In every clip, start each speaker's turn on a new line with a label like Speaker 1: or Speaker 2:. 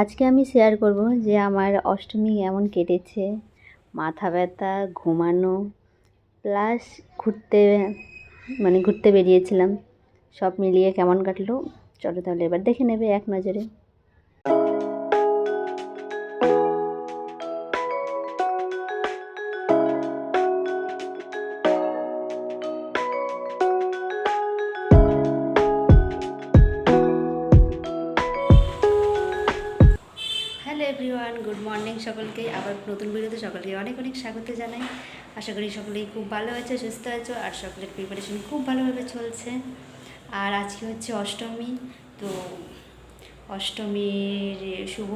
Speaker 1: আজকে আমি শেয়ার করব যে আমার অষ্টমী কেমন কেটেছে। মাথা ব্যথা, ঘুমানো, প্লাস ঘুরতে বেরিয়েছিলাম, সব মিলিয়ে কেমন কাটলো চলো তাহলে এবার দেখে নেবে এক নজরে। হ্যালো এভরিওয়ান, গুড মর্নিং সকলকে। আবার নতুন ভিডিওতে সকলকে অনেক অনেক স্বাগত জানাই। আশা করি সকলেই খুব ভালো আছে, সুস্থ আছো, আর সকলের প্রিপারেশন খুব ভালোভাবে চলছে। আর আজকে হচ্ছে অষ্টমী, তো অষ্টমীর শুভ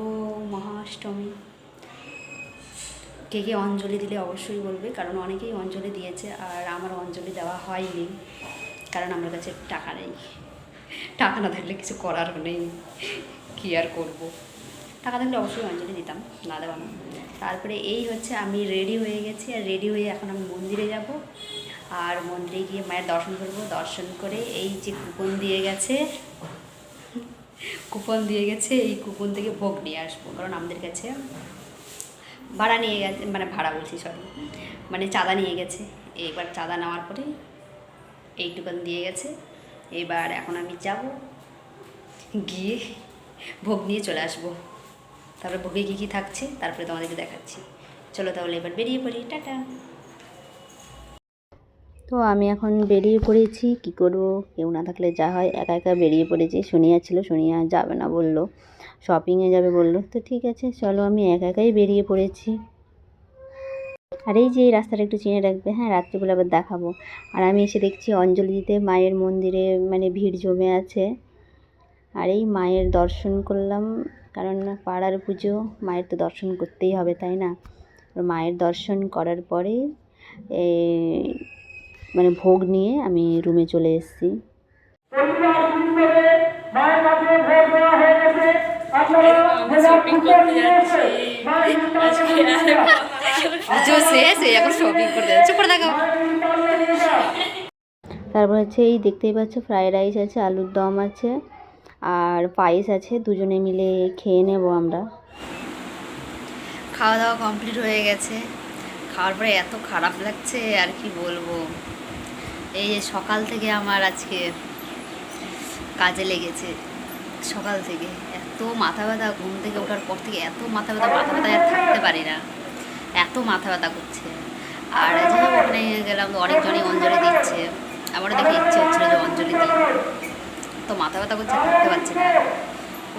Speaker 1: মহাষ্টমী। কে কে অঞ্জলি দিলে অবশ্যই বলবে, কারণ অনেকেই অঞ্জলি দিয়েছে আর আমার অঞ্জলি দেওয়া হয়নি, কারণ আমার কাছে টাকা নেই। টাকা না থাকলে কিছু করার নেই, কী আর করবো। টাকা থাকলে অবশ্যই অঞ্জলি দিতাম, না দেওয়া না। তারপরে এই হচ্ছে আমি রেডি হয়ে গেছি, আর রেডি হয়ে এখন আমি মন্দিরে যাব, আর মন্দিরে গিয়ে মায়ের দর্শন করব। দর্শন করে এই যে কুপন দিয়ে গেছে, এই কুপন থেকে ভোগ নিয়ে আসবো, কারণ আমাদের কাছে ভাড়া নিয়ে গেছে, ভাড়া বলছি সরি, চাঁদা নিয়ে গেছে। এবার চাঁদা নেওয়ার পরে এইটুকান দিয়ে গেছে। এবার এখন আমি যাব, গিয়ে ভোগ নিয়ে চলে আসবো। তারপরে ভোগে কী কী থাকছে তারপরে তোমাদেরকে দেখাচ্ছি। চলো তাহলে এবার বেরিয়ে পড়ি, টাটা। তো আমি এখন বেরিয়ে পড়েছি, কি করব, কেউ না থাকলে যা হয়, একা একা বেরিয়ে পড়েছি। সোনিয়া ছিল, সোনিয়া যাবে না বললো, শপিংয়ে যাবে বললো, তো ঠিক আছে চলো, আমি একা একাই বেরিয়ে পড়েছি। আর এই যে এই রাস্তাটা একটু চিনে রাখবে, হ্যাঁ, রাত্রিবেলা আবার দেখাবো। আর আমি এসে দেখছি অঞ্জলি দিতে মায়ের মন্দিরে ভিড় জমে আছে। আর এই মায়ের দর্শন করলাম, কারণ পাড়ার পুজো, মায়ের তো দর্শন করতেই হবে, তাই না? মায়ের দর্শন করার পরে ভোগ নিয়ে আমি রুমে চলে এসেছি। তারপর হচ্ছে এই দেখতেই পাচ্ছ ফ্রাইড রাইস আছে, আলুর দম আছে, আর পায়েস আছে, দুজনে মিলে খেয়ে নেব আমরা। খাওয়া দাওয়া কমপ্লিট হয়ে গেছে। খাওয়ার পরে এত খারাপ লাগছে আর কি বলবো। এই যে সকাল থেকে আমার আজকে কাজে লেগেছে, সকাল থেকে এত মাথা ব্যথা, ঘুম থেকে ওঠার পর থেকে এত মাথা ব্যথা আর থাকতে পারি না, এত মাথা ব্যথা করছে। আর যাই হোক, ওখানে গেলাম তো অনেকজনই অঞ্জলি দিচ্ছে, আমারও দেখে ইচ্ছে হচ্ছিলো যে অঞ্জলি দিই, তো মাথা ব্যথা করছে, থাকতে পারছি না।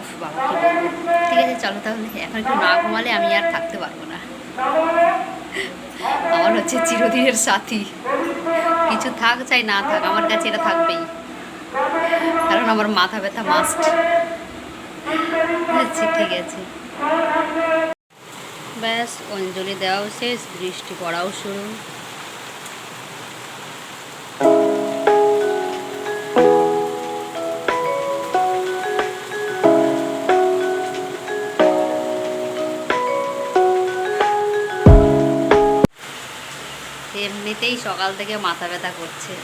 Speaker 1: উফ বাবা, কী বলবো। ঠিক আছে চলো তাহলে, এখন একটু না ঘুমালে আমি আর থাকতে পারবো না। আমার হচ্ছে চিরদিনের সাথী, কিছু থাক চাই না থাক, আমার কাছে এটা থাকবেই, কারণ আমার মাথা ব্যথা মাস্ট। আচ্ছা ঠিক আছে, ব্যাস অঞ্জলি দেওয়াও শেষ, বৃষ্টি পড়াও শুরু। এমনিতেই সকাল থেকে মাথা ব্যথা করছে,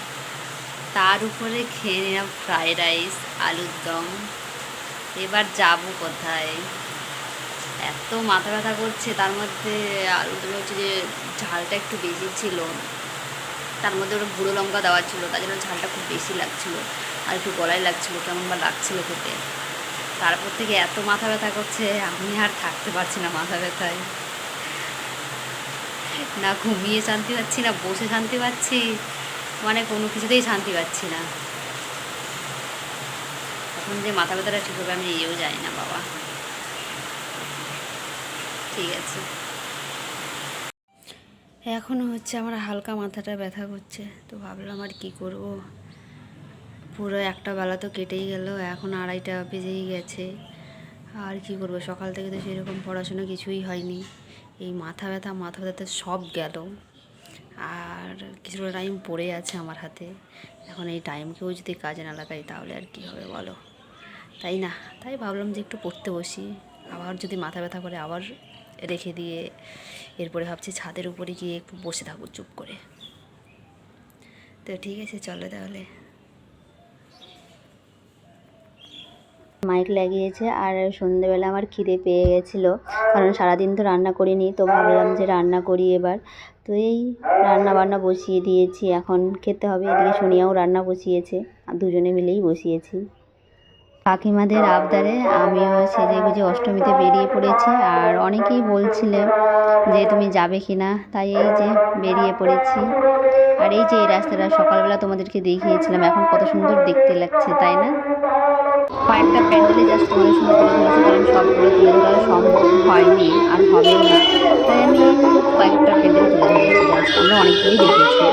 Speaker 1: তার উপরে খেয়ে নিলাম ফ্রাইড রাইস, আলুর দম। এবার যাব কোথায়, এত মাথা ব্যথা করছে। তার মধ্যে আলুর দমে হচ্ছে যে ঝালটা একটু বেশি ছিল, তার মধ্যে ওটা গুঁড়ো লঙ্কা দেওয়া ছিল, তার জন্য ঝালটা খুব বেশি লাগছিলো, আর একটু গলায় লাগছিলো, কেমন বা লাগছিলো খেতে। তারপর থেকে এত মাথা ব্যথা করছে, আমি আর থাকতে পারছি না মাথা ব্যথায়। না ঘুমিয়ে শান্তি পাচ্ছি, না বসে শান্তি পাচ্ছি, কোনো কিছুতেই শান্তি পাচ্ছি না। এখন যে মাথা ব্যথাটা ঠিক হবে আমি নিজেও যাই না বাবা। ঠিক আছে, এখনও হচ্ছে আমার হালকা মাথাটা ব্যথা করছে, তো ভাবলাম আর কি করব। পুরো একটা বেলা তো কেটেই গেল, এখন 2:30 বেজেই গেছে। আর কি করব, সকাল থেকে তো সেরকম পড়াশোনা কিছুই হয়নি, এই মাথা ব্যথা সব গেল। আর কিছুটা টাইম পড়ে আছে আমার হাতে, এখন এই টাইমকেও যদি কাজে না লাগাই তাহলে আর কি হবে বলো, তাই না? তাই ভাবলাম যে একটু পড়তে বসি, আবার যদি মাথা ব্যথা করে আবার রেখে দিয়ে এরপরে ভাবছি ছাদের উপরে গিয়ে একটু বসে থাকবো চুপ করে। তো ঠিক আছে চলো তাহলে। মাইক লাগিয়েছে। আর সন্ধ্যেবেলা আমার খিদে পেয়ে গেছিলো, কারণ সারাদিন তো রান্না করিনি, তো ভাবলাম যে রান্না করি এবার। তো এই রান্না বান্না বসিয়ে দিয়েছি, এখন খেতে হবে। এদিকে সোনিয়াও রান্না বসিয়েছে, আর দুজনে মিলেই বসিয়েছি। কাকিমাদের আবদারে আমিও সেজে গুজে অষ্টমীতে বেরিয়ে পড়েছি। আর অনেকেই বলছিলে যে তুমি যাবে কি না, তাই এই যে বেরিয়ে পড়েছি। আর এই যে এই রাস্তাটা সকালবেলা তোমাদেরকে দেখিয়েছিলাম, এখন কত সুন্দর দেখতে লাগছে, তাই না? কয়েকটা প্যান্ডেলে জাস্ট তোমাদের সঙ্গে তুলে ধরেছি, কারণ সবগুলো তুলে ধরা সম্ভব হয়নি আর হবেও না, তাই আমি কয়েকটা প্যান্ডেল তুলে ধরেছি। জাস্ট আমরা অনেকগুলোই দেখেছি।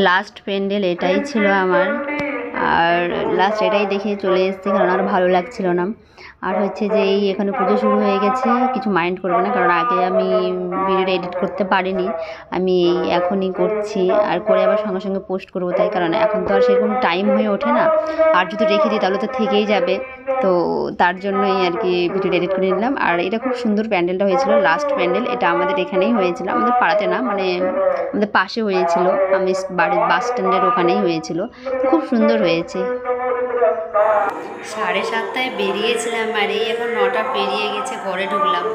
Speaker 1: লাস্ট প্যান্ডেল এটাই ছিল আমার, আর লাস্ট এটাই দেখে চলে এসেছি, কারণ আর ভালো লাগছিল না। আর হচ্ছে যে এই এখানে পুজো শুরু হয়ে গেছে, কিছু মাইন্ড করবে না, কারণ আগে আমি ভিডিওটা এডিট করতে পারিনি, আমি এখনই করছি। আর করে আবার সঙ্গে সঙ্গে পোস্ট করবো, তাই কারণ এখন তো আর সেরকম টাইম হয়ে ওঠে না, আর যদি রেখে দিই তাহলে তো থেকেই যাবে। তো তার জন্যই আর কি ভিডিওটা এডিট করে নিলাম। আর এটা খুব সুন্দর প্যান্ডেলটা হয়েছিল, লাস্ট প্যান্ডেল এটা আমাদের এখানেই হয়েছিল, আমাদের পাড়াতে না, মানে আমাদের পাশে হয়েছিল, আমি বাড়ির বাস স্ট্যান্ডের ওখানেই হয়েছিল। খুব সুন্দর হয়েছে। 7:30টায় বেরিয়েছিলাম, আর এই এখন 9টা পেরিয়ে গেছে, ঘরে ঢুকলাম।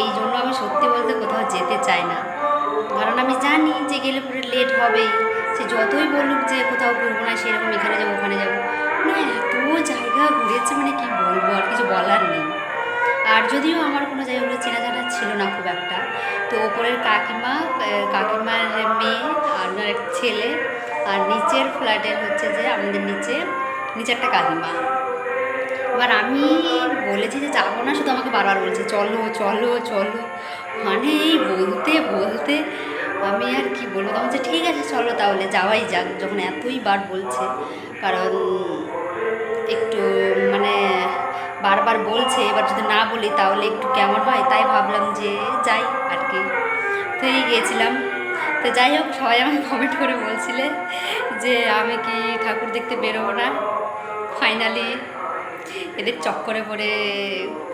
Speaker 1: এই জন্য আমি সত্যি বলতে কোথাও যেতে চাই না, কারণ আমি জানি যে গেলে পরে লেট হবেই। সে যতই বলুক যে কোথাও ঘুরবো না, সেরকম এখানে যাবো ওখানে যাবো, মানে এত জায়গা ঘুরেছে, মানে কি বলবো, আর কিছু বলার নেই। আর যদিও আমার কোনো জায়গাগুলো চেনা জানা ছিল না খুব একটা, তো ওপরের কাকিমার মেয়ে আর ওনার এক ছেলে, আর নিচের ফ্ল্যাটের হচ্ছে যে আমাদের নিচে একটা কাকিমা। এবার আমি বলেছি যে যাবো না, শুধু আমাকে বারবার বলছে চলো চলো চলো, মানে এই বলতে বলতে আমি আর কি বলবো, তখন যে ঠিক আছে চলো তাহলে যাওয়াই যাক, যখন এতই বার বলছে। কারণ একটু মানে বারবার বলছে, এবার যদি না বলি তাহলে একটু কেমন হয়, তাই ভাবলাম যে যাই আর কি। তো এই গিয়েছিলাম। তো যাই হোক, সবাই আমাকে কমেন্ট করে বলছিলে যে আমি কি ঠাকুর দেখতে বেরোবো না। ফাইনালি এদের চক্করে পড়ে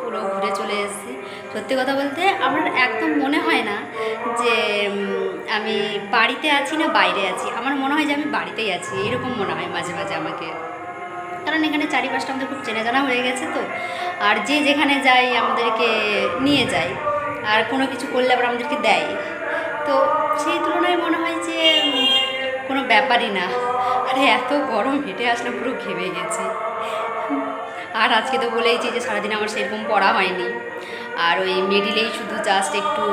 Speaker 1: পুরো ঘুরে চলে এসেছি। সত্যি কথা বলতে আমার একদম মনে হয় না যে আমি বাড়িতে আছি না বাইরে আছি, আমার মনে হয় যে আমি বাড়িতেই আছি, এরকম মনে হয় মাঝে মাঝে আমাকে। কারণ এখানে চারিপাশটা আমাদের খুব চেনা জানা হয়ে গেছে, তো আর যে যেখানে যাই আমাদেরকে নিয়ে যায়, আর কোনো কিছু করলে আবার আমাদেরকে দেয়, তো সেই তুলনায় মনে হয় যে কোনো ব্যাপারই না। আরে এত গরম, হেঁটে আসলে পুরো ঘেমে গেছি। আর আজকে তো বলেইছি যে সারাদিন আমার সেরকম পড়া হয়নি, আর ওই মিডিলেই শুধু জাস্ট একটু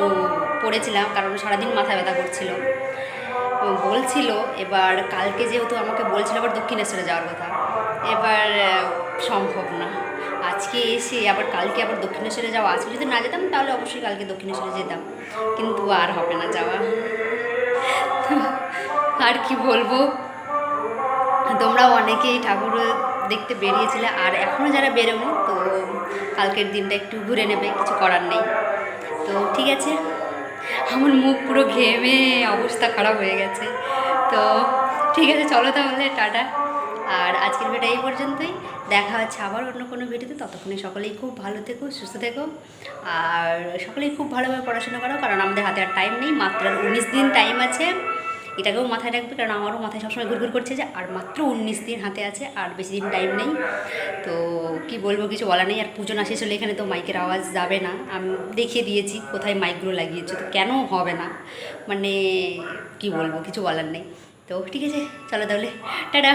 Speaker 1: পড়েছিলাম, কারণ সারাদিন মাথা ব্যথা করছিল। বলছিল এবার কালকে যেহেতু আমাকে বলছিল আবার দক্ষিণেশ্বরে যাওয়ার কথা, এবার সম্ভব না আজকে এসে আবার কালকে আবার দক্ষিণেশ্বরে যাওয়া। আজকে যদি না যেতাম তাহলে অবশ্যই কালকে দক্ষিণেশ্বরে যেতাম, কিন্তু আর হবে না যাওয়া। আর কি বলবো, তোমরাও অনেকেই ঠাকুর দেখতে বেরিয়েছিলে, আর এখনও যারা বেরোনো, তো কালকের দিনটা একটু ঘুরে নেবে, কিছু করার নেই। তো ঠিক আছে, আমার মুখ পুরো ঘেমে অবস্থা খারাপ হয়ে গেছে। তো ঠিক আছে চলো তাহলে, টাটা। আর আজকের ভিডিওটা এই পর্যন্তই, দেখা হচ্ছে আবার অন্য কোনো ভিডিওতে। ততক্ষণে সকলেই খুব ভালো থেকো, সুস্থ থেকো, আর সকলেই খুব ভালোভাবে পড়াশোনা করো, কারণ আমাদের হাতে আর টাইম নেই, মাত্র 19 দিন টাইম আছে। এটাকেও মাথায় রাখবে, কারণ আমারও মাথায় সবসময় ঘুরঘুর করছে যে আর মাত্র 19 দিন হাতে আছে, আর বেশি দিন টাইম নেই। তো কি বলবো, কিছু বলা নেই। আর পুজো না শেষ হলে এখানে তো মাইকের আওয়াজ যাবে না, আমি দেখিয়ে দিয়েছি কোথায় মাইকগুলো লাগিয়েছি, তো কেন হবে না, মানে কি বলবো, কিছু বলার নেই। তো ঠিক আছে চলো তাহলে, টাটা।